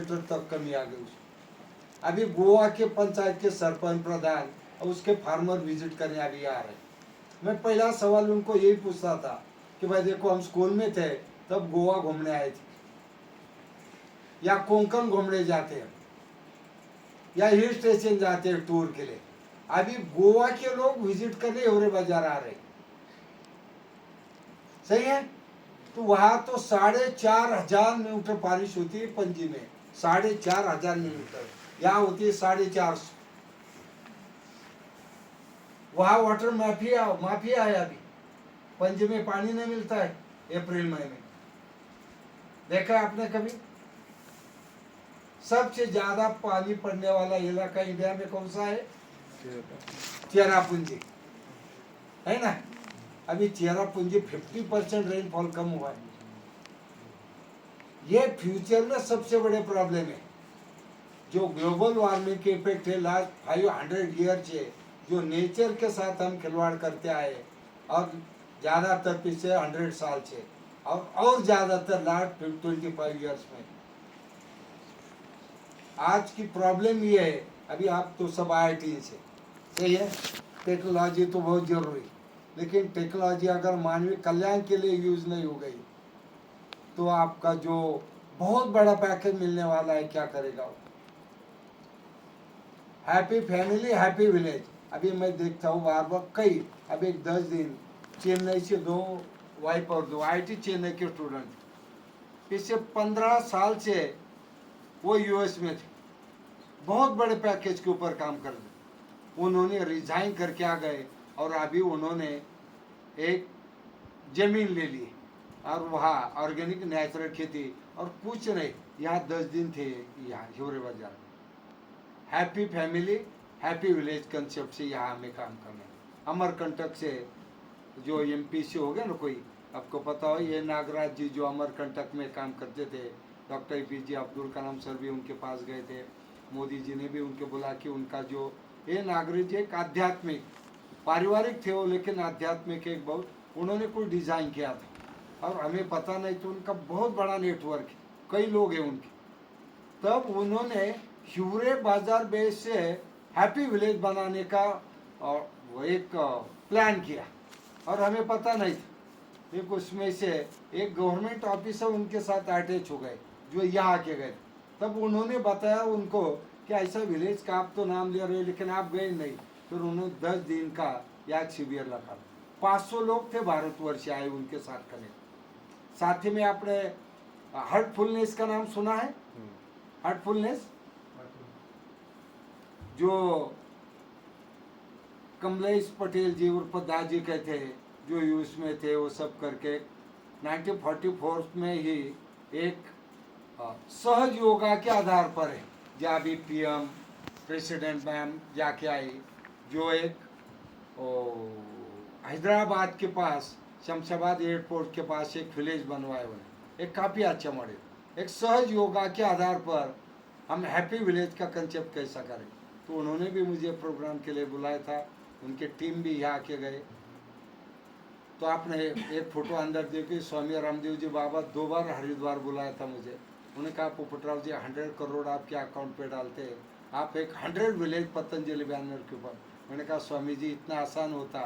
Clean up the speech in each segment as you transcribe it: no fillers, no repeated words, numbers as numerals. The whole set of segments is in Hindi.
किलोमीटर तक कमी आ गई उसमें। अभी गोवा के पंचायत के सरपंच प्रधान और उसके फार्मर विजिट करने अभी आ रहे। मैं पहला सवाल उनको यही पूछता था कि भाई देखो, हम स्कूल में थे तब गोवा घूमने आए थे, या कोंकण घूमने जाते हैं, या हिल स्टेशन जाते हैं टूर के लिए। अभी गोवा के लोग विजिट करने हिवरे बाजार आ रहे। सही है। तो वहां तो 4,500 मिलीमीटर बारिश होती है पणजी में, 4,500 मिलीमीटर। यहाँ होती है 450। वहां वाटर माफिया है। अभी पणजी में पानी नहीं मिलता है अप्रैल मई में। देखा आपने कभी? सबसे ज्यादा पानी पड़ने वाला इलाका इंडिया में कौन सा है? चेरापूंजी, है ना। अभी चेरापूंजी 50% रेनफॉल कम हुआ है। ये फ्यूचर में सबसे बड़े प्रॉब्लम है। जो ग्लोबल वार्मिंग के इफेक्ट है लास्ट 500 ईयर से, जो नेचर के साथ हम खिलवाड़ करते आए, और ज़्यादातर पिछले 100 साल से, और ज़्यादातर लास्ट 25 ईयर्स में। आज की प्रॉब्लम ये है, अभी आप तो सब IIT से, सही है। टेक्नोलॉजी तो बहुत जरूरी, लेकिन टेक्नोलॉजी अगर मानवीय कल्याण के लिए यूज नहीं हो गई तो आपका जो बहुत बड़ा पैकेज मिलने वाला है, क्या करेगा वो? Happy family happy village. अभी मैं देखता हूँ बार बार कई, अभी 10 दिन चेन्नई से 2 वाइफ और 2 IIT चेन्नई के स्टूडेंट, पिछले 15 साल से वो US में थे, बहुत बड़े पैकेज के ऊपर काम कर रहे। उन्होंने रिजाइन करके आ गए और अभी उन्होंने एक जमीन ले ली और वहाँ ऑर्गेनिक नेचुरल खेती, और कुछ नहीं, यहाँ 10 दिन थे यहाँ हिवरे बाजार में। Happy family happy village concept से यहाँ हमें काम करना है। अमरकंटक से जो MP से हो गया ना कोई, आपको पता हो, ये नागराज जी जो अमरकंटक में काम करते थे, doctor APJ Abdul Kalam sir भी उनके पास गए थे, मोदी जी ने भी उनके बुला के उनका जो, ये नागराज जी एक आध्यात्मिक, पारिवारिक थे वो, लेकिन आध्यात्मिक एक बहुत, उन्होंने कोई डिज़ाइन किया था और हमें पता नहीं, तो उनका बहुत बड़ा नेटवर्क है, कई लोग हैं उनके। तब उन्होंने हिवरे बाजार बेस से हैप्पी विलेज बनाने का और वो एक प्लान किया, और हमें पता नहीं था। एक उसमें से एक गवर्नमेंट ऑफिसर उनके साथ अटैच हो गए, जो यहाँ आके गए। तब उन्होंने बताया उनको कि ऐसा विलेज का आप तो नाम ले रहे हो, लेकिन आप गए नहीं। फिर उन्होंने 10 दिन का याद शिविर रखा। 500 लोग थे भारतवर्ष से आए उनके साथ करने। साथ ही में आपने हार्टफुलनेस का नाम सुना है? हार्टफुलनेस जो कमलेश पटेल जी उर्फ दाजी कहते हैं, जो यूएस में थे, वो सब करके 1944 में ही एक सहज योगा के आधार पर है, जहाँ भी PM प्रेसिडेंट मैम जाके आई, जो एक हैदराबाद के पास शमशाबाद एयरपोर्ट के पास एक विलेज बनवाए हुए, एक काफ़ी अच्छा मॉडल। एक सहज योगा के आधार पर हम हैप्पी विलेज का कंसेप्ट कैसा करें, तो उन्होंने भी मुझे प्रोग्राम के लिए बुलाया था, उनके टीम भी यहाँ आके गए। तो आपने एक फोटो अंदर देखी, स्वामी रामदेव जी बाबा 2 बार हरिद्वार बुलाया था मुझे। उन्होंने कहा पोपटराव जी 100 करोड़ आपके अकाउंट पे डालते हैं, आप एक 100 विलेज पतंजलि बैनर के ऊपर। मैंने कहा स्वामी जी इतना आसान होता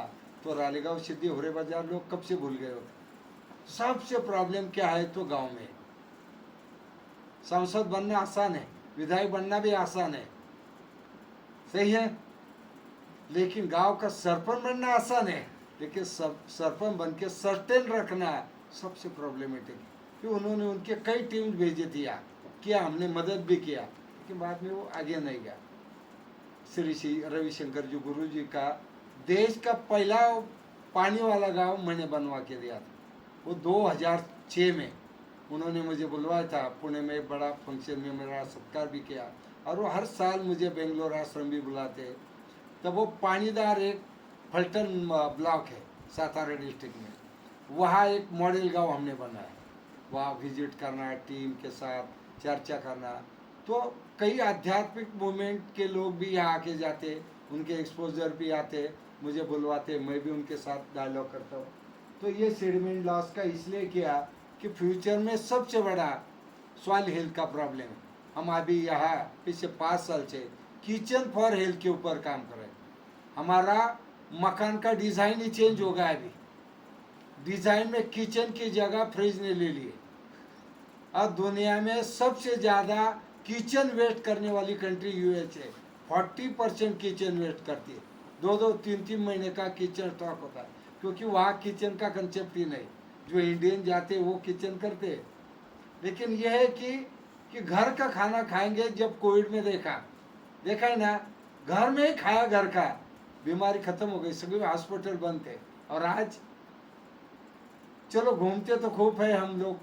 तो रालेगांव सिद्धि हिवरे बाजार लोग कब से भूल गए होते। सबसे प्रॉब्लम क्या है, तो गाँव में सांसद बनना आसान है, विधायक बनना भी आसान है, सही है, लेकिन गांव का सरपंच बनना आसान है, लेकिन सरपंच बन के सर्टेन रखना सबसे प्रॉब्लमेटिक है। कि उन्होंने उनके कई टीम भेजे थे यहाँ, किया, हमने मदद भी किया, लेकिन बाद में वो आगे नहीं गया। श्री रविशंकर जी गुरु जी का देश का पहला पानी वाला गांव मैंने बनवा के दिया था, वो 2006 में उन्होंने मुझे बुलवाया था पुणे में, बड़ा फंक्शन में मेरा सत्कार भी किया, और वो हर साल मुझे बेंगलोर आश्रम भी बुलाते। तब वो पानीदार एक फल्टन ब्लॉक है सातारा डिस्ट्रिक्ट में, वहाँ एक मॉडल गांव हमने बनाया, वहाँ विजिट करना, टीम के साथ चर्चा करना। तो कई आध्यात्मिक मूवमेंट के लोग भी यहाँ आके जाते, उनके एक्सपोजर भी आते, मुझे बुलवाते, मैं भी उनके साथ डायलॉग करता हूँ। तो ये सेडिमेंट लॉस का इसलिए किया कि फ्यूचर में सबसे बड़ा सॉइल हेल्थ का प्रॉब्लम है। हम अभी यहाँ पिछले 5 साल से किचन फॉर हेल्थ के ऊपर काम कर रहे हैं। हमारा मकान का डिज़ाइन ही चेंज हो गया अभी। डिज़ाइन में किचन की जगह फ्रिज ने ले लिए। अब दुनिया में सबसे ज़्यादा किचन वेस्ट करने वाली कंट्री यूएस है। 40% किचन वेस्ट करती है। 2-2, 3-3 महीने का किचन स्टॉक होता है, क्योंकि वहाँ किचन का कंसेप्ट ही नहीं। जो इंडियन जाते वो किचन करते। लेकिन यह है कि घर का खाना खाएंगे। जब कोविड में देखा है ना, घर में ही खाया, घर का बीमारी खत्म हो गई, सभी हॉस्पिटल बंद थे। और आज चलो घूमते तो खूब है हम लोग,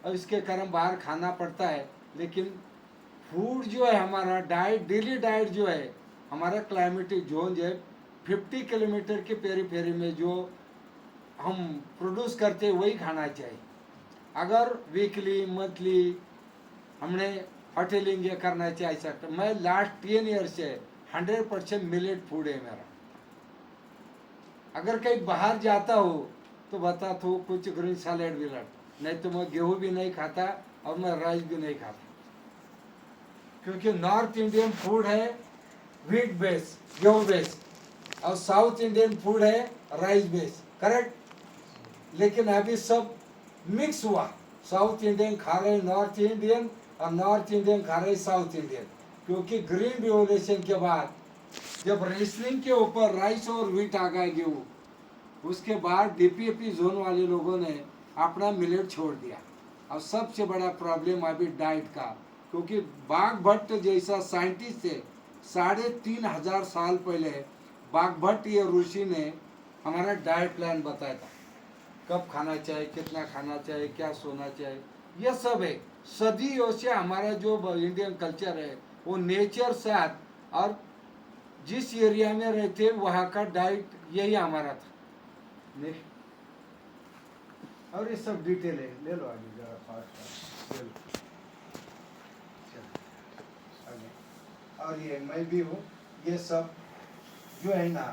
और इसके कारण बाहर खाना पड़ता है। लेकिन फूड जो है हमारा डाइट, डेली डाइट जो है हमारा क्लाइमेटिक जोन जो है 50 किलोमीटर के पेरी में जो हम प्रोड्यूस करते हैं वही खाना चाहिए। अगर वीकली मंथली हमने होटलिंग ये करना चाहिए सकता। मैं लास्ट 10 ईयर से 100% मिलेट फूड है मेरा। अगर कहीं बाहर जाता हो तो बता तो कुछ ग्रीन सैलेड विलट, नहीं तो मैं गेहूँ भी नहीं खाता और मैं राइस भी नहीं खाता, क्योंकि नॉर्थ इंडियन फूड है व्हीट बेस, गेहूँ बेस, और साउथ इंडियन फूड है राइस बेस, करेक्ट। लेकिन अभी सब मिक्स हुआ। साउथ इंडियन खा रहे नॉर्थ इंडियन और नॉर्थ इंडियन खा रहे साउथ इंडियन, क्योंकि ग्रीन रिवोल्यूशन के बाद जब रेसलिंग के ऊपर राइस और व्हीट आ गए गेहूँ, उसके बाद डीपीएपी जोन वाले लोगों ने अपना मिलेट छोड़ दिया। और सबसे बड़ा प्रॉब्लम अभी डाइट का, क्योंकि बाघभट्ट जैसा साइंटिस्ट थे 3500 साल पहले, बाघभट्ट ये ऋषि ने हमारा डाइट प्लान बताया था, कब खाना चाहिए, कितना खाना चाहिए, क्या सोना चाहिए, यह सब है। सदियों से हमारा जो इंडियन कल्चर है वो नेचर साथ, और जिस एरिया में रहते वहाँ का डाइट यही हमारा था। और ये सब डिटेल है, ले लो आगे जरा फास्ट ले लो। आगे। और ये मैं भी हूँ, ये सब जो है ना,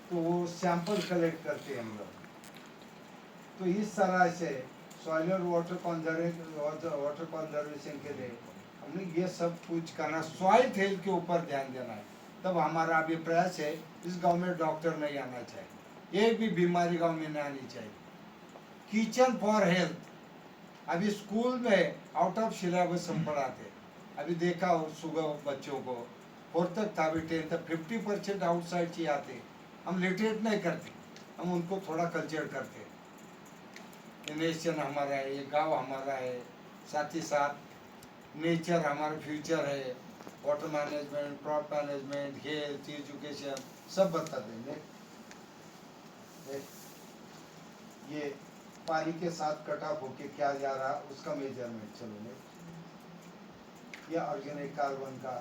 तो वो सैंपल कलेक्ट करते हैं हम लोग। तो इस तरह से सॉइल और वाटर कंजर्वेशन के लिए हमने ये सब कुछ करना, सॉइल हेल्थ के ऊपर ध्यान देना है। तब हमारा अभी प्रयास है, इस गांव में डॉक्टर नहीं आना चाहिए, एक भी बीमारी गांव में नहीं आनी चाहिए। किचन फॉर हेल्थ, अभी स्कूल में आउट ऑफ सिलेबस हम पढ़ाते। अभी देखा हो सुबह बच्चों को 4th तक था, अभी 10th तक 50% आउटसाइड से आते। हम लिटरेट नहीं करते, हम उनको थोड़ा कल्चर करते। नेशन हमारा है, ये गांव हमारा है, साथ ही साथ नेचर हमारा फ्यूचर है, water management, crop management, health, education सब बता देंगे। ये पानी के साथ कट ऑफ होके क्या जा रहा उसका मेजरमेंट। चलो ये ऑर्गेनिक कार्बन का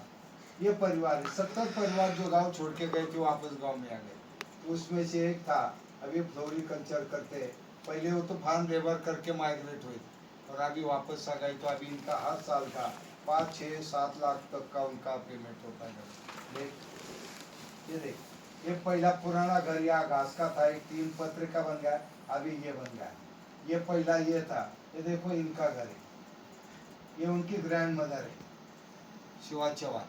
ये परिवार, 70 परिवार जो गांव छोड़ के गए थे वापस गांव में आ गए। उसमें से एक था, अभी फ्लोरिकल्चर करते। पहले वो तो फार्म लेबर करके माइग्रेट हुए और अभी वापस आ गए। तो अभी इनका हर साल का 5, 6, 7 लाख तक का उनका पेमेंट होता है। देख ये पहला पुराना घर यहाँ घास का था, एक 3 पत्र का बन गया, अभी ये बन गया। ये पहला ये था, ये देखो इनका घर है, ये उनकी ग्रैंड मदर है शिवा चौहान।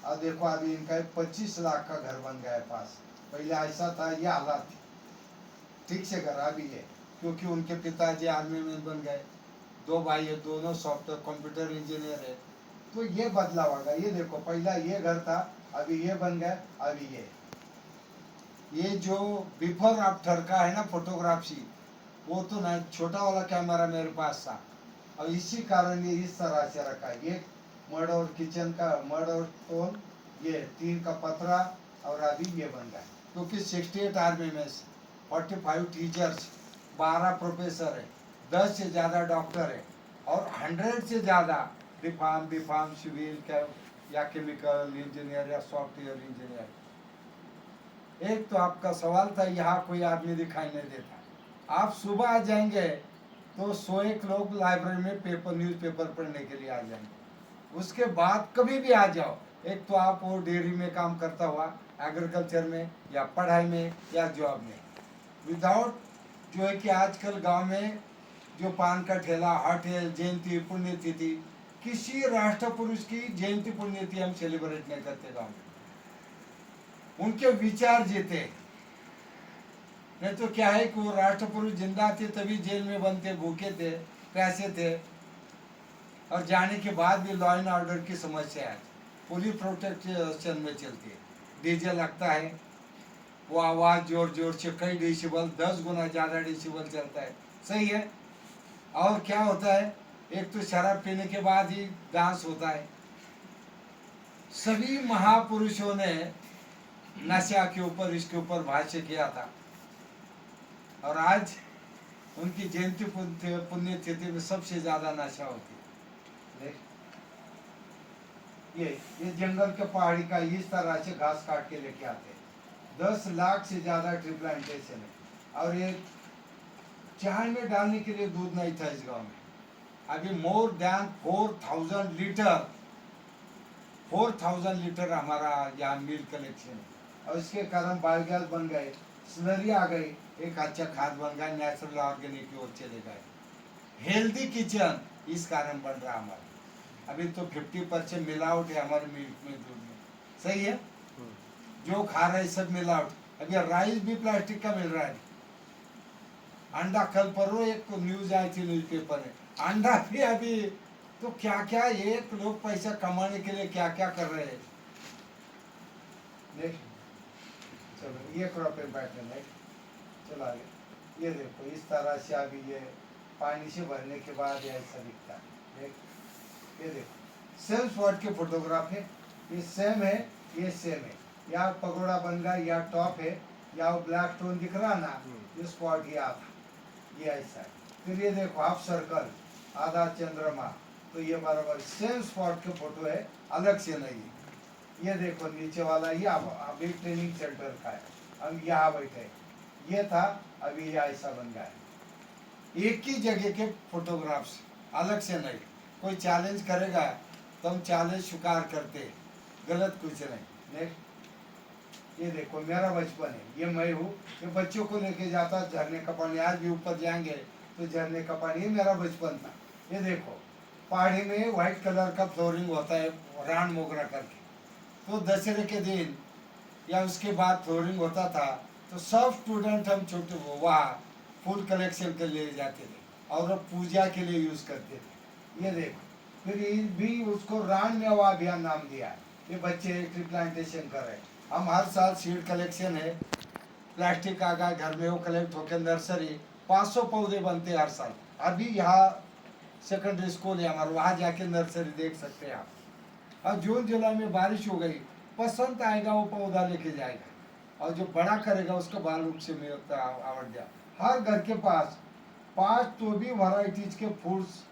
अब देखो अभी इनका 25 लाख का घर बन गया है पास। पहले ऐसा था, ये हालात थी, ठीक से घर अभी है, क्योंकि उनके पिताजी आर्मी में बन गए। 2 भाई है, दोनों सॉफ्टवेयर कंप्यूटर इंजीनियर है। तो ये बदलाव होगा। ये देखो पहला ये घर था, अभी ये बन गया, अभी ये जो बिफोर आफ्टर का है ना फोटोग्राफी, वो तो ना छोटा वाला कैमरा मेरे पास था, और इसी कारण ये इस तरह से रखा। ये मड और किचन का मड और स्टोन, ये 3 का पतरा, और अभी ये बन गया। क्योंकि 68 आर्मी में 45 टीचर्स, 12 प्रोफेसर है, 10 से ज़्यादा डॉक्टर है, और 100 से ज़्यादा बीफार्म सिविल या केमिकल इंजीनियर या सॉफ्टवेयर इंजीनियर। एक तो आपका सवाल था यहाँ कोई आदमी दिखाई नहीं देता। आप सुबह आ जाएंगे तो 100 लोग लाइब्रेरी में न्यूज़पेपर पढ़ने के लिए आ जाएंगे। उसके बाद कभी भी आ जाओ, एक तो आप वो डेयरी में काम करता हुआ, एग्रीकल्चर में, या पढ़ाई में, या जॉब में, विदाउट जो है कि आजकल गांव में जो पान का ठेला, होटल, जयंती, पुण्यतिथि, किसी राष्ट्र पुरुष की जयंती पुण्यतिथि हम सेलिब्रेट नहीं करते गांव में। उनके विचार जीते, नहीं तो क्या है कि वो राष्ट्र पुरुष जिंदा थे तभी जेल में बंद थे, भूखे थे, प्यासे थे, और जाने के बाद भी लॉ एंड ऑर्डर की समस्या है, पुलिस प्रोटेक्शन में चलती है, डीजे लगता है, वो आवाज़ जोर जोर से कई डेसिबल 10 गुना ज़्यादा डेसिबल चलता है, सही है। और क्या होता है, एक तो शराब पीने के बाद ही डांस होता है। सभी महापुरुषों ने नशा के ऊपर, इसके ऊपर भाष्य किया था, और आज उनकी जयंती पुण्यतिथि में सबसे ज्यादा नशा होती है। ये जंगल के पहाड़ी का इस तरह से घास काट के लेके आते हैं। 10 लाख से ज्यादा ट्री प्लांटेशन है, और ये चाय में डालने के लिए दूध नहीं था इस गांव में। अभी मोर देन 4,000 लीटर हमारा यहाँ मिल्क कलेक्शन है, और इसके कारण बायोगैस बन गए, स्लरी आ गई, एक अच्छा खाद बन गया, नेचुरल ऑर्गेनिक की ओर चले गए। हेल्दी किचन इस कारण बन रहा हमारा। अभी तो 50% मिलावट है हमारे मिल्क में, दूध में, सही है। जो खा रहे सब मिलावट। अभी राइस भी प्लास्टिक का मिल रहा है। अंडा, कल परसों एक न्यूज आई थी न्यूज़पेपर में, अंडा भी अभी, तो क्या क्या एक लोग पैसा कमाने के लिए क्या क्या कर रहे हैं। चलो ये क्रॉप पे बैठने में, चलो आगे। ये देखो इस तरह से अभी ये पानी से भरने के बाद ऐसा दिखता है। ये देखो सेम स्पॉट के फोटोग्राफ है, ये सेम है, ये सेम है। या पगोड़ा बन गया, या टॉप है, या वो ब्लैक स्टोन दिख रहा ना, ये स्पॉट ये आता, ये ऐसा है। फिर ये देखो हाफ सर्कल, आधा चंद्रमा, तो ये बराबर सेम स्पॉट के फोटो है, अलग से नहीं है। ये देखो नीचे वाला ये अभी ट्रेनिंग सेंटर का है, हम यहाँ बैठे, ये था, अभी ये ऐसा बन गया है। एक ही जगह के फोटोग्राफ्स, अलग से नहीं। कोई चैलेंज करेगा तो हम चैलेंज स्वीकार करते, गलत कुछ नहीं। नेक्स्ट, ये देखो मेरा बचपन है, ये मैं हूँ, ये बच्चों को लेके जाता झरने का पानी, आज भी ऊपर जाएंगे तो झरने का पानी, ये मेरा बचपन था। ये देखो पहाड़ी में व्हाइट कलर का फ्लोरिंग होता है, रान मोगरा करके, तो दशहरे के दिन या उसके बाद फ्लोरिंग होता था, तो सब स्टूडेंट हम छोटे वहाँ फूल कलेक्शन के लिए जाते थे और पूजा के लिए यूज करते थे। ये देखो फिर भी उसको रान मेवा अभियान नाम दिया है। ये बच्चे ट्री प्लांटेशन कर रहे हैं। हम हर साल सीड कलेक्शन है, प्लास्टिक आ गया घर में, वो कलेक्ट होकर नर्सरी 500 पौधे बनते हैं हर साल। अभी यहाँ सेकेंडरी स्कूल है हमारा, वहाँ जाके नर्सरी देख सकते हैं आप। अब जून जुलाई में बारिश हो गई, पसंद आएगा वो पौधा लेके जाएगा, और जो बड़ा करेगा उसका बाल रूप से मिलता आवड़ जा। हर घर के पास 5 तो भी वैरायटीज के फूड्स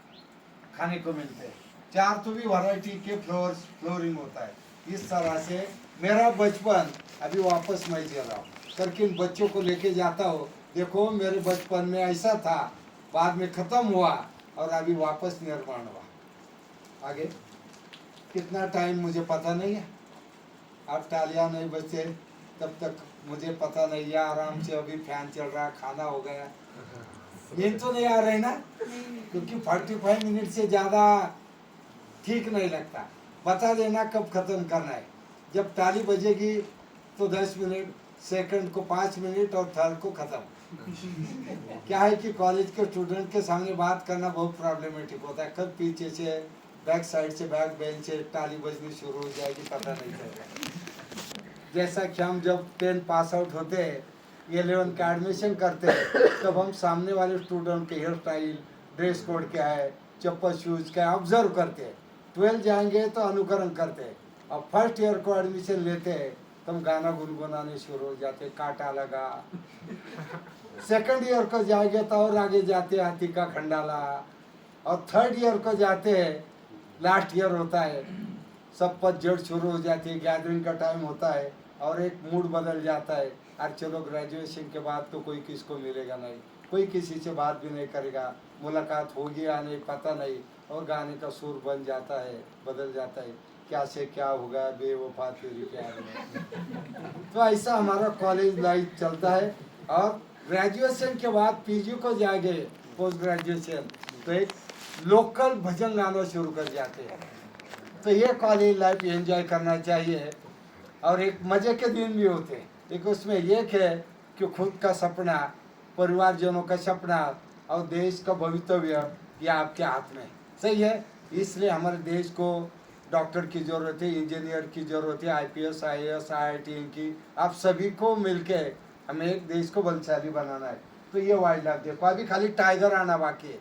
खाने को मिलते हैं, 4 तो भी वैरायटी के फ्लोरिंग होता है। इस तरह से मेरा बचपन अभी वापस मैं जी रहा हूँ करके इन बच्चों को लेके जाता हूँ। देखो मेरे बचपन में ऐसा था, बाद में खत्म हुआ और अभी वापस निर्माण हुआ। आगे कितना टाइम मुझे पता नहीं है, अब तालियां नहीं बचे तब तक मुझे पता नहीं है। आराम से अभी फैन चल रहा, खाना हो गया, नींद तो नहीं आ रही ना, क्योंकि 45 मिनट से ज़्यादा ठीक नहीं लगता। बता देना कब खत्म करना है। जब ताली बजेगी तो 10 मिनट, सेकंड को 5 मिनट और थर्ड को खत्म। क्या है कि कॉलेज के स्टूडेंट के सामने बात करना बहुत प्रॉब्लमेटिक होता है, कब पीछे से बैक साइड से बैक बेंच से ताली बजनी शुरू हो जाएगी पता नहीं चलेगा। जैसा कि हम जब 10 पास आउट होते हैं, 11 का एडमिशन करते हैं, तब हम सामने वाले स्टूडेंट के हेयर स्टाइल, ड्रेस कोड क्या है, चप्पल शूज क्या है, ऑब्जर्व करते हैं। 12 जाएंगे तो अनुकरण करते हैं, और फर्स्ट ईयर को एडमिशन लेते हैं तो हम गाना गुनगुनाने शुरू हो जाते, कांटा लगा। सेकंड ईयर को जाएंगे तो और आगे जाते, हाथी का खंडाला। और थर्ड ईयर को जाते हैं, लास्ट ईयर होता है, सब पतझड़ शुरू हो जाती है, गैदरिंग का टाइम होता है और एक मूड बदल जाता है। और चलो ग्रेजुएशन के बाद तो कोई किसको मिलेगा नहीं, कोई किसी से बात भी नहीं करेगा, मुलाकात होगी या नहीं पता नहीं, और गाने का सुर बन जाता है, बदल जाता है, क्या से क्या होगा बेवफा तेरी प्यार में। तो ऐसा हमारा कॉलेज लाइफ चलता है। और ग्रेजुएशन के बाद पीजी को जाएंगे, पोस्ट ग्रेजुएशन, तो एक लोकल भजन गाना शुरू कर जाते हैं। तो ये कॉलेज लाइफ एंजॉय करना चाहिए। और एक मज़े के दिन भी होते हैं। एक उसमें एक है कि खुद का सपना, परिवारजनों का सपना और देश का भवितव्य ये आपके हाथ में है। सही है। इसलिए हमारे देश को डॉक्टर की ज़रूरत है, इंजीनियर की ज़रूरत है, आईपीएस आईएएस आईआईटी की। आप सभी को मिलके हमें एक देश को बलशाली बनाना है। तो ये वाइल्ड लाइफ देखो, अभी खाली टाइगर आना बाकी है।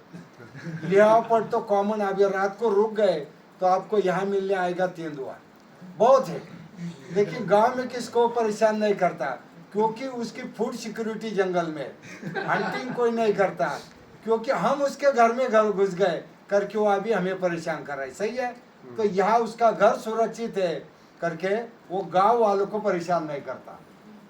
लियापट तो कॉमन, अभी रात को रुक गए तो आपको यहाँ मिलने आएगा तेंदुआ, बहुत है। लेकिन गांव में किसको परेशान नहीं करता, क्योंकि उसकी फूड सिक्योरिटी जंगल में, हंटिंग कोई नहीं करता, क्योंकि हम उसके घर में घर घुस गए करके वो अभी हमें परेशान कर रहा है। सही है। तो यहाँ उसका घर सुरक्षित है करके वो गांव वालों को परेशान नहीं करता।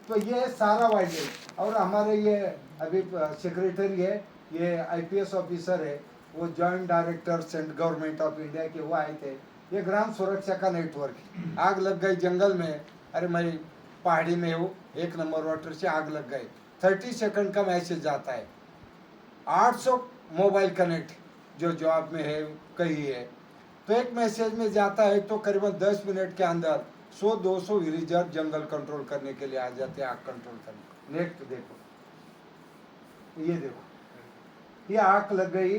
तो ये सारा वाइल्ड लाइफ। और हमारे ये अभी सेक्रेटरी है, ये आईपीएस ऑफिसर है, वो joint director central government of India के वो आए थे। ये ग्राम सुरक्षा का नेटवर्क है। आग लग गई जंगल में, अरे मैं पहाड़ी में हूँ, 1 नंबर वाटर से आग लग गई, 30 सेकंड का मैसेज आता है। 800 मोबाइल कनेक्ट जो जॉब में है कहीं है, तो एक मैसेज में जाता है तो करीबन 10 मिनट के अंदर 100-200 विलेजर जंगल कंट्रोल करने के लिए आ जाते हैं, आग कंट्रोल करने। नेक्स्ट देखो, ये देखो, ये आग लग गई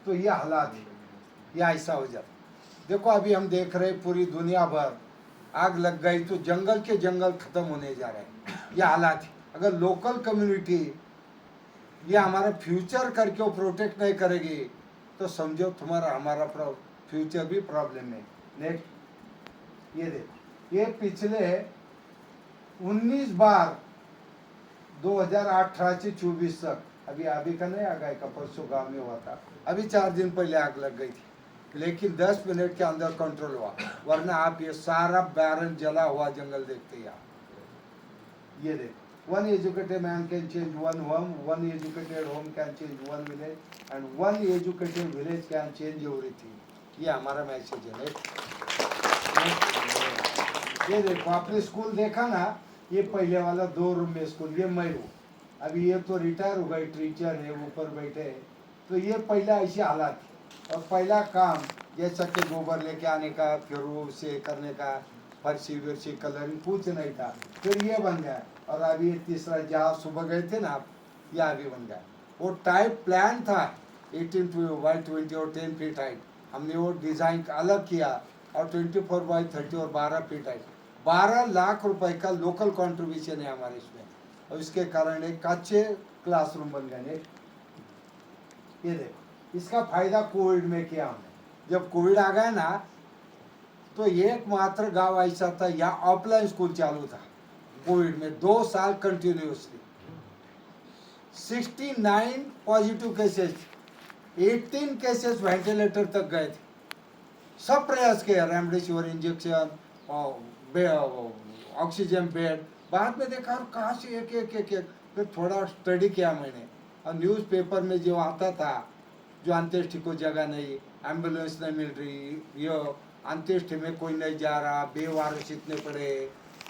तो ये हालात है, ये ऐसा हो जाता। देखो अभी हम देख रहे पूरी दुनिया भर आग लग गई तो जंगल के जंगल खत्म होने जा रहे हैं, ये हालात है। अगर लोकल कम्युनिटी ये हमारा फ्यूचर करके वो प्रोटेक्ट नहीं करेगी तो समझो तुम्हारा हमारा फ्यूचर भी प्रॉब्लम में। नेक्स्ट ये देखो, ये पिछले 19 बार 2018 से 24 तक, अभी का नहीं आ गए का, परसों गाँव में हुआ था, अभी 4 दिन पहले आग लग गई थी, लेकिन 10 मिनट के अंदर कंट्रोल हुआ। वरना आप ये सारा बैरन जला हुआ जंगल देखते हैं आप। ये देखो, one educated man can change one home, one educated home can change one village, and one educated village can change everything. ये हमारा मैसेज है। ये देखो, आपने स्कूल देखा ना, ये पहले वाला 2 रूम में स्कूल, ये मैं हूँ। अभी ये तो रिटायर हो गए, टीचर है, ऊपर बैठे हैं। तो ये पहला ऐसी हालात थी। और पहला काम जैसा कि गोबर लेके आने का, फिर उसे करने का, फर्शी वर्शी कलरिंग कुछ नहीं था, फिर ये बन गया। और अभी ये तीसरा, जहाँ सुबह गए थे ना आप, यह अभी बन गया। वो टाइप प्लान था 18x20 और 10 फीट हाइट, हमने वो डिज़ाइन अलग किया और 24x30 और 12 फीट हाइट। 12 लाख रुपए का लोकल कंट्रीब्यूशन है हमारे इसमें, और इसके कारण एक अच्छे क्लासरूम बन गए। ये देखो, इसका फायदा कोविड में किया हमने। जब कोविड आ गया ना, तो एकमात्र गांव ऐसा था यहाँ ऑफलाइन स्कूल चालू था। कोविड में 2 साल continuously 69 positive cases, 18 cases ventilator तक गए थे। सब प्रयास किया, रेमडेसिविर इंजेक्शन, ऑक्सीजन बेड। बाद में देखा कहाँ से एक फिर थोड़ा स्टडी किया मैंने, और न्यूज़पेपर में जो आता था, जो अंत्येष्टि को जगह नहीं, एम्बुलेंस नहीं मिल रही, ये अंत्येष्टि में कोई नहीं जा रहा, बेवारस इतने पड़े,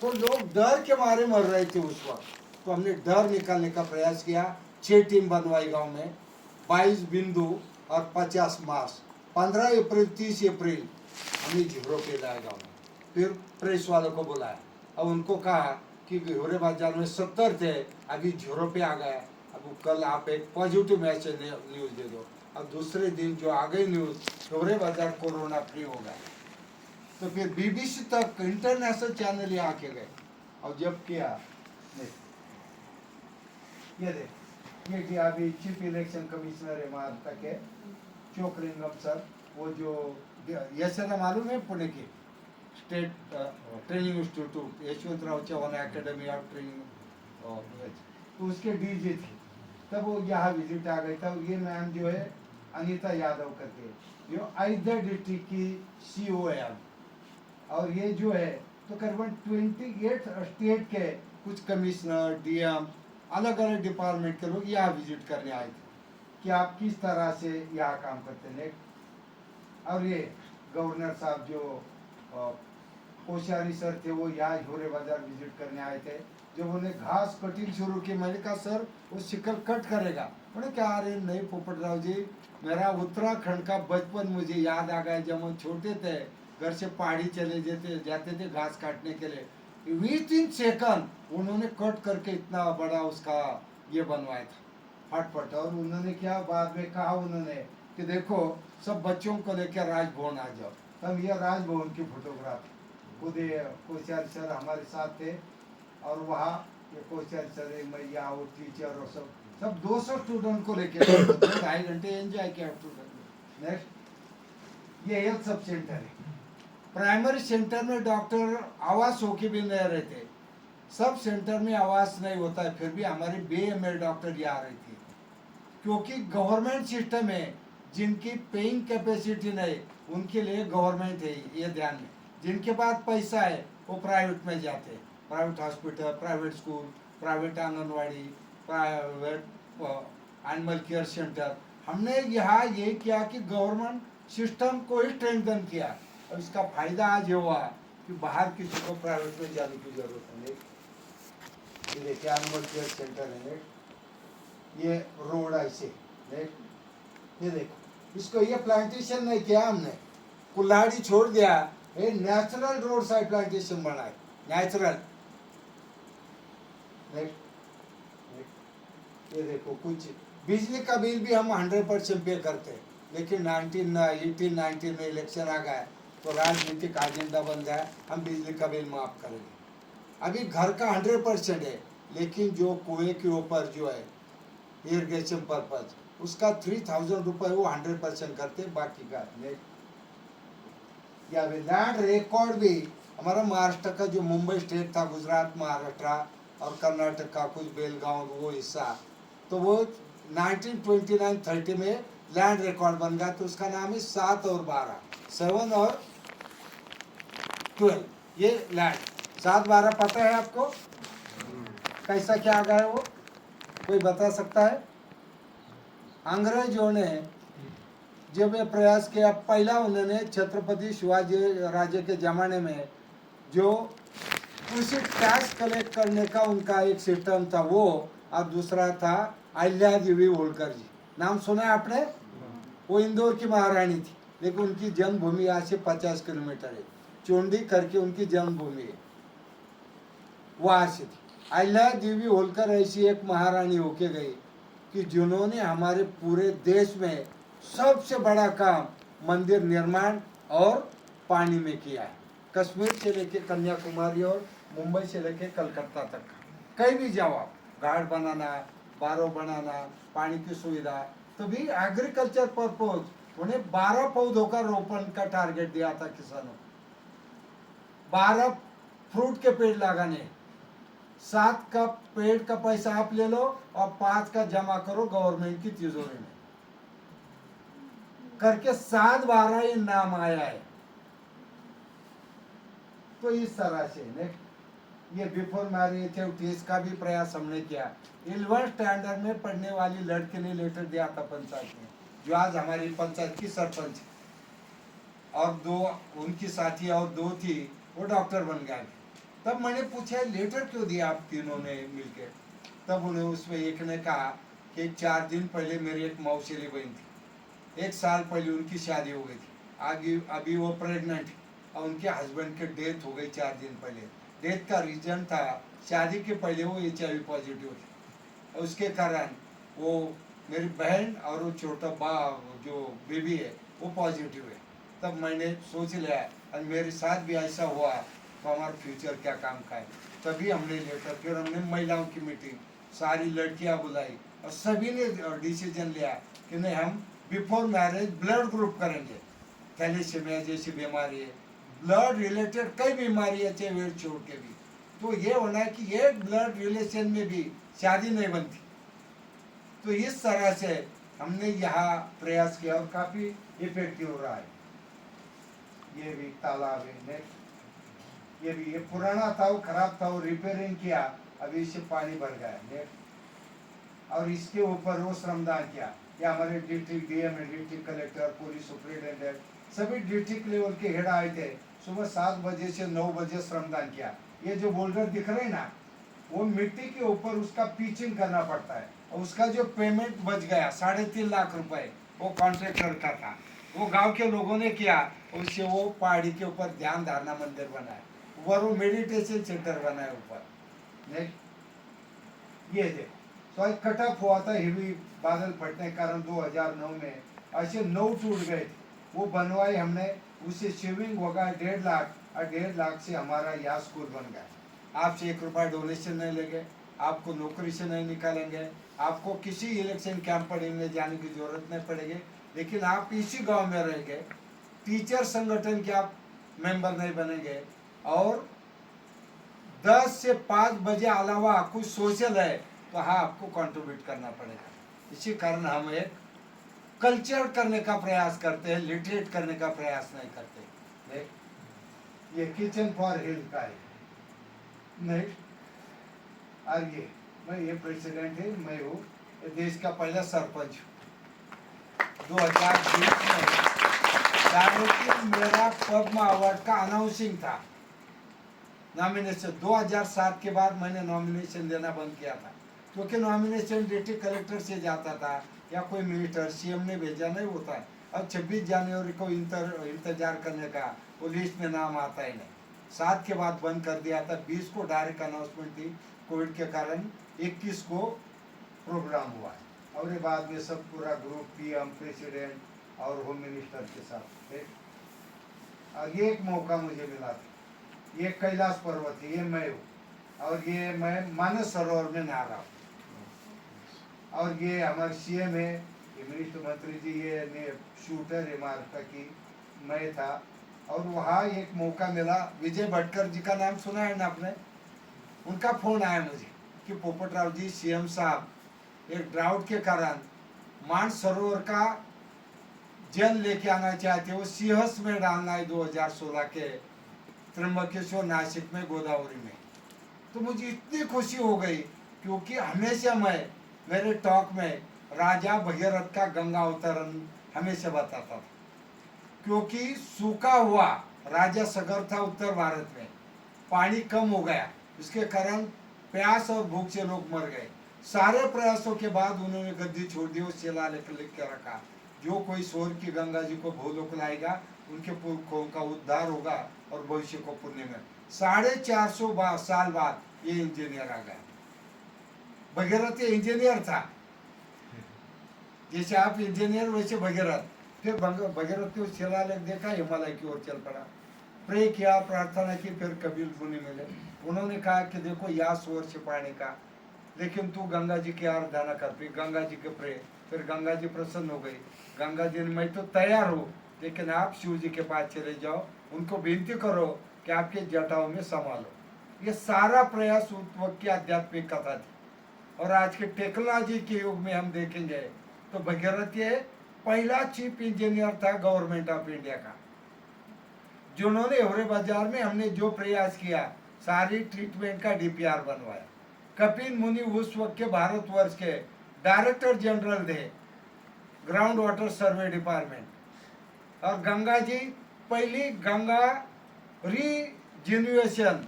तो लोग डर के मारे मर रहे थे उस वक्त। तो हमने डर निकालने का प्रयास किया। 6 टीम बनवाई गांव में, 22 बिंदु और 50 मास। 15 अप्रैल 30 अप्रैल हमने झिबरो पे लाया गाँव में। फिर प्रेस वालों को बुलाया और उनको कहा कि घोरे बाजार में 70 थे, अभी झिबरो पे आ गया, अब कल आप एक पॉजिटिव मैसेज न्यूज़ दे दो। अब दूसरे दिन जो आ गई न्यूज़, घोरे बाजार कोरोना फ्री हो गया। तो फिर बीबीसी तक इंटरनेशनल चैनल यहाँ के गए, और जब किया, ये देख, ये अभी चीफ इलेक्शन कमिश्नर है महाराष्ट्र के, चोकलिंगम सर, वो जो ये सर मालूम है, पुणे की state training institute, Yashwantrao Chavan academy of training, तो उसके डीजी थी। तब वो यहाँ विजिट आ गई था। ये मैम जो है अनीता यादव करके, जो अयोध्या डिस्ट्रिक्ट की सीओ है। और ये जो है तो करीबन 28 स्टेट के कुछ कमिश्नर, डीएम, अलग अलग डिपार्टमेंट के लोग यहाँ विजिट करने आए थे कि आप किस तरह से यहाँ काम करते हैं। और ये गवर्नर साहब जो कोश्यारी सर थे, वो यहाँ झोरे बाजार विजिट करने आए थे। जब उन्हें घास कटिंग शुरू की, मैंने कहा सर वो शिकल कट करेगा। उन्हें क्या, अरे नहीं पोपटराव जी, मेरा उत्तराखंड का बचपन मुझे याद आ गया। जब हम छोटे थे घर से पहाड़ी चले जाते थे घास काटने के लिए, विथ इन सेकंड उन्होंने कट करके इतना बड़ा उसका ये बनवाया था फटफट। और उन्होंने क्या बाद में कहा उन्होंने कि देखो सब बच्चों को लेकर राजभवन आ जाओ। तब यह राजभवन की फोटोग्राफ खुद कोश्यारी सर हमारे साथ थे, और वहाँ ये कोश्यारी सर मैया और टीचर और सब 200 स्टूडेंट को लेके 2-2.5 घंटे एंजॉय किया स्टूडेंट। नेक्स्ट, ये हेल्थ सब सेंटर है। प्राइमरी सेंटर में डॉक्टर आवास होके भी नहीं रहते, सब सेंटर में आवास नहीं होता है, फिर भी हमारी BML डॉक्टर यहाँ रही थी, क्योंकि गवर्नमेंट सिस्टम है। जिनकी पेइंग कैपेसिटी नहीं उनके लिए गवर्नमेंट है, ये ध्यान में। जिनके पास पैसा है वो प्राइवेट में जाते हैं, private hospital, private school, private anganwadi, private animal care centre. हमने यहाँ ये किया कि गवर्नमेंट सिस्टम को ही स्ट्रेंथन किया, और इसका फायदा आज ये हुआ कि बाहर किसी को प्राइवेट में जाने की जरूरत नहीं। ये देखिए एनिमल केयर सेंटर है, ये रोड ऐसे, ये देखो, इसको ये प्लांटेशन नहीं किया हमने, कुल्हाड़ी छोड़ दिया, ये नेचुरल रोड साइड प्लांटेशन बनाए, नेचुरल। ये देखो, कुछ बिजली का बिल भी हम 100% पे करते हैं, लेकिन 1918-19 में इलेक्शन आ गया तो राजनीतिक एजेंडा बन गया, हम बिजली का बिल माफ करेंगे। अभी घर का 100% है, लेकिन जो कुएं के ऊपर जो है इरिगेशन पर्पज, उसका 3000 रुपये वो 100% करते, बाकी का या लैंड रिकॉर्ड भी हमारा महाराष्ट्र का जो मुंबई स्टेट था, गुजरात, महाराष्ट्र और कर्नाटक का कुछ बेलगांव वो हिस्सा, तो वो 1929-30 में लैंड रिकॉर्ड बन गया, तो उसका नाम है 7 और 12, 7 और 12, ये लैंड 7-12 पता है आपको कैसा क्या आ गया है वो, कोई बता सकता है? अंग्रेजों ने जब ये प्रयास किया, पहला उन्होंने छत्रपति शिवाजी राजे के जमाने में जो कृषि टैक्स कलेक्ट करने का उनका एक सिस्टम था वो, और दूसरा था अहिल्या देवी होलकर जी, नाम सुना है आपने? वो इंदौर की महारानी थी, लेकिन उनकी जन्मभूमि यहाँ से 50 किलोमीटर है, चोंडी करके उनकी जन्मभूमि है, वहाँ से थी। अहिल्या देवी होलकर ऐसी एक महारानी होके गई कि जिन्होंने हमारे पूरे देश में सबसे बड़ा काम मंदिर निर्माण और पानी में किया है। कश्मीर से लेके कन्याकुमारी और मुंबई से लेके कलकत्ता तक, कहीं भी जाओ आप, घाट बनाना, बारो बनाना, पानी की सुविधा, तो भी एग्रीकल्चर पर्पज उन्हें 12 पौधों का रोपण का टारगेट दिया था किसानों, 12 फ्रूट के पेड़ लगाने, 7 का पेड़ का पैसा आप ले लो और 5 का जमा करो गवर्नमेंट की तिजोरी में, करके 7-12 ये नाम आया है। तो इस तरह से ये बिफोर मैरिज एक्टिविटीज का भी प्रयास हमने किया। 11th स्टैंडर्ड में पढ़ने वाली लड़के ने लेटर दिया था पंचायत में, जो आज हमारी पंचायत की सरपंच, और 2 उनकी साथी और 2 थी, वो डॉक्टर बन गए। तब मैंने पूछा लेटर क्यों दिया आप तीनों ने मिलकर? तब उन्हें उसमें एक ने कहा कि 4 दिन पहले मेरी एक मौसेली बहन थी, 1 साल पहले उनकी शादी हो गई थी, आगे अभी वो प्रेग्नेंट, और उनके हस्बैंड की डेथ हो गई 4 दिन पहले। डेथ का रीजन था शादी के पहले वो HIV पॉजिटिव थे, उसके कारण वो मेरी बहन और वो छोटा जो बेबी है वो पॉजिटिव है। तब मैंने सोच लिया, और मेरे साथ भी ऐसा हुआ तो हमारा फ्यूचर क्या काम का है। तभी हमने लेकर, फिर हमने महिलाओं की मीटिंग, सारी लड़कियां बुलाई, और सभी ने डिसीजन लिया कि नहीं, हम बिफोर मैरिज ब्लड ग्रुप करेंगे। थैलेसीमिया जैसी बीमारी है, ब्लड रिलेटेड कई बीमारी है, चाहे वेट छोड़ के भी, तो ये होना है कि ये ब्लड रिलेशन में भी शादी नहीं बनती। तो इस तरह से हमने यहाँ प्रयास किया और काफी इफेक्टिव रहा है। ये भी तालाब है, नेक्स्ट, ये भी ये पुराना था, वो खराब था, वो रिपेयरिंग किया, अभी इससे पानी भर गया है, नेक्स्ट। और इसके ऊपर वो श्रमदान किया, या हमारे district DM, district collector, police superintendent, सभी डिस्ट्रिक्ट लेवल के हेड आए थे, सुबह 7 बजे से 9 बजे श्रमदान किया। ये जो बोल्डर दिख रहे हैं ना, वो मिट्टी के ऊपर उसका पिचिंग करना पड़ता है, और उसका जो पेमेंट बच गया 3.5 लाख रुपए वो कॉन्ट्रैक्टर का था। वो गांव के लोगों ने किया, उससे वो पहाड़ी के ऊपर ध्यान धारणा मंदिर बनाया, ऊपर वो मेडिटेशन सेंटर बनाया ऊपर। नहीं, ये देखो, तो आज कट ऑफ हुआ था हेवी बादल फटने के कारण 2009 में, ऐसे 9 टूट गए थे, वो बनवाए हमने, उससे शेविंग होगा 1.5 लाख, और 1.5 लाख से हमारा यहाँ स्कूल बन गया। आपसे 1 रुपया डोनेशन नहीं लेंगे, आपको नौकरी से नहीं निकालेंगे, आपको किसी इलेक्शन कैंपेनिंग में जाने की जरूरत नहीं पड़ेगी, लेकिन आप इसी गांव में रहेंगे, टीचर संगठन के आप मेंबर नहीं बनेंगे, और 10 से 5 बजे अलावा कुछ सोशल है तो हाँ आपको कंट्रीब्यूट करना पड़ेगा। इसी कारण हम एक कल्चर करने का प्रयास करते हैं, लिटरेट करने का प्रयास नहीं करते। देख, ये किचन फॉर हेल्थ का है, नहीं, और ये प्रेसिडेंट है, मैं हूँ, देश का पहला सरपंच हूँ। 2020 में मेरा पद्म अवार्ड का अनाउंसिंग था, नॉमिनेशन 2007 के बाद मैंने नॉमिनेशन देना बंद किया था, क्योंकि नॉमिनेशन डिस्ट्रिक्ट कलेक्टर से जाता था या कोई मिनिस्टर सीएम ने भेजा नहीं होता है। अब 26 जनवरी को इंतजार करने का, वो लिस्ट में नाम आता ही नहीं। 7 के बाद बंद कर दिया था, 20 को डायरेक्ट अनाउंसमेंट थी, कोविड के कारण 21 को प्रोग्राम हुआ है, और ये बाद में सब पूरा ग्रुप पीएम, प्रेसिडेंट और होम मिनिस्टर के साथ। और ये एक मौका मुझे मिला था, ये कैलाश पर्वत है, ये मैं हूँ, और ये मैं मानस सरोवर में नहा रहा हूँ, और ये हमारे सीएम है, ये मिनिस्टर मंत्री जी, ये शूटर है महाराष्ट्र की, मैं था। और वहाँ एक मौका मिला, विजय भटकर जी का नाम सुना है ना आपने, उनका फोन आया मुझे कि पोपटराव जी, सीएम साहब एक ड्राउट के कारण मानस सरोवर का जल लेके आना चाहते, वो सिंहस में डालना है 2016 के त्र्यंबकेश्वर नासिक में गोदावरी में। तो मुझे इतनी खुशी हो गई, क्योंकि हमेशा मैं मेरे टॉक में राजा भगीरथ का गंगा अवतरण हमेशा बताता था, क्योंकि सूखा हुआ राजा सगर था उत्तर भारत में, पानी कम हो गया, इसके कारण प्यास और भूख से लोग मर गए। सारे प्रयासों के बाद उन्होंने गद्दी छोड़ दी, शिलालेख लिख के रखा, जो कोई स्वर्ग की गंगा जी को भूलोक लाएगा उनके पुरखों का उद्धार होगा और भविष्य को पुण्य में। 450 साल बाद ये इंजीनियर आ गया। भगीरथ इंजीनियर था, जैसे आप इंजीनियर वैसे भगीरथ। फिर भगीरथ को शिलालेख देखा, हिमालय की ओर चल पड़ा, प्रे किया, प्रार्थना की, फिर कबीर मुनि मिले, उन्होंने कहा कि देखो यहाँ सोर्स है पानी का, लेकिन तू गंगा जी की आराधना कर। फिर गंगा जी के प्रे, फिर गंगा जी प्रसन्न हो गई, गंगा जी ने, मैं तो तैयार हूँ, लेकिन आप शिव जी के पास चले जाओ, उनको विनती करो कि आपके जटाओं में समा लो। ये सारा प्रयास उस वक्त की आध्यात्मिक कथा थी। और आज के टेक्नोलॉजी के युग में हम देखेंगे तो भगीरथ ये पहला चीफ इंजीनियर था गवर्नमेंट ऑफ इंडिया का, जिन्होंने हवरे बाजार में हमने जो प्रयास किया, सारी ट्रीटमेंट का डीपीआर बनवाया। कपिल मुनि उस वक्त के भारतवर्ष के डायरेक्टर जनरल थे ग्राउंड वाटर सर्वे डिपार्टमेंट, और गंगा जी पहली गंगा रीजिन्युएशन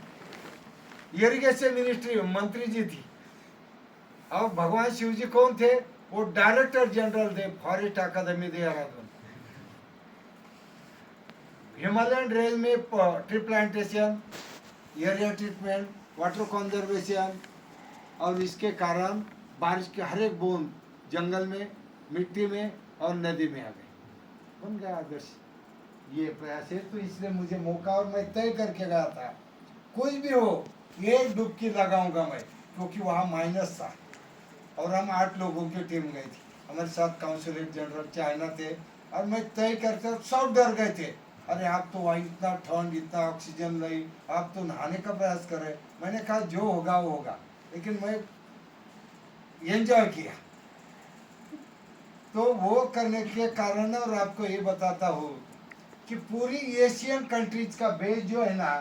इरिगेशन मिनिस्ट्री मंत्री जी थी, और भगवान शिव जी कौन थे, वो डायरेक्टर जनरल थे फॉरेस्ट अकादमी देहरादून। हिमालयन रेंज में tree plantation, area treatment, water conservation, और इसके कारण बारिश के हर एक बूंद जंगल में, मिट्टी में और नदी में आ गई, बन गया आदर्श। ये प्रयास है, तो इसलिए मुझे मौका, और मैं तय करके गया था कुछ भी हो एक डुबकी लगाऊंगा मैं, क्योंकि वहाँ माइनस था, और हम 8 लोगों की टीम गई थी, हमारे साथ काउंसिलेट जनरल चाइना थे, और मैं तय करके सब डर गए थे, अरे आप तो वहाँ इतना ठंड, इतना ऑक्सीजन नहीं, आप तो नहाने का प्रयास कर रहे। मैंने कहा जो होगा वो होगा, लेकिन मैं एंजॉय किया। तो वो करने के कारण, और आपको ये बताता हूँ कि पूरी एशियन कंट्रीज का बेस जो है ना,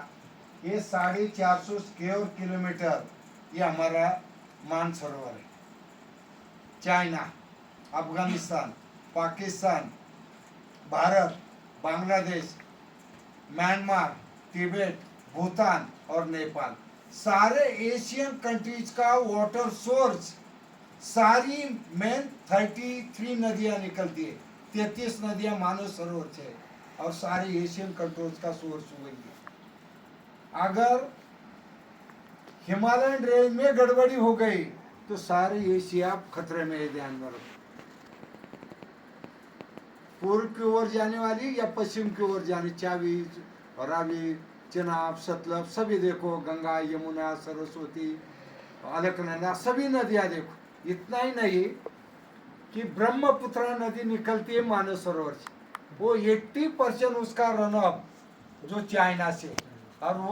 ये 450 स्क्वायर किलोमीटर ये हमारा मानसरोवर है। चाइना, अफगानिस्तान, पाकिस्तान, भारत, बांग्लादेश, म्यांमार, तिब्बत, भूटान और नेपाल, सारे एशियन कंट्रीज का वाटर सोर्स, सारी मेन 33 नदियां निकलती है, 33 नदियां मानव सरोवर से है, और सारे एशियन कंट्रीज का सोर्स वही है। अगर हिमालयन रेंज में गड़बड़ी हो गई तो सारे एशिया खतरे में है, ध्यान में रखो। पूर्व की ओर जाने वाली या पश्चिम की ओर जाने, चावी, रावी, चिनाब, सतलज, सभी देखो, गंगा, यमुना, सरस्वती, अलकनंदा, सभी नदियां देखो। इतना ही नहीं कि ब्रह्मपुत्र नदी निकलती है मानस सरोवर से, वो 80% उसका रन ऑफ जो चाइना से, और वो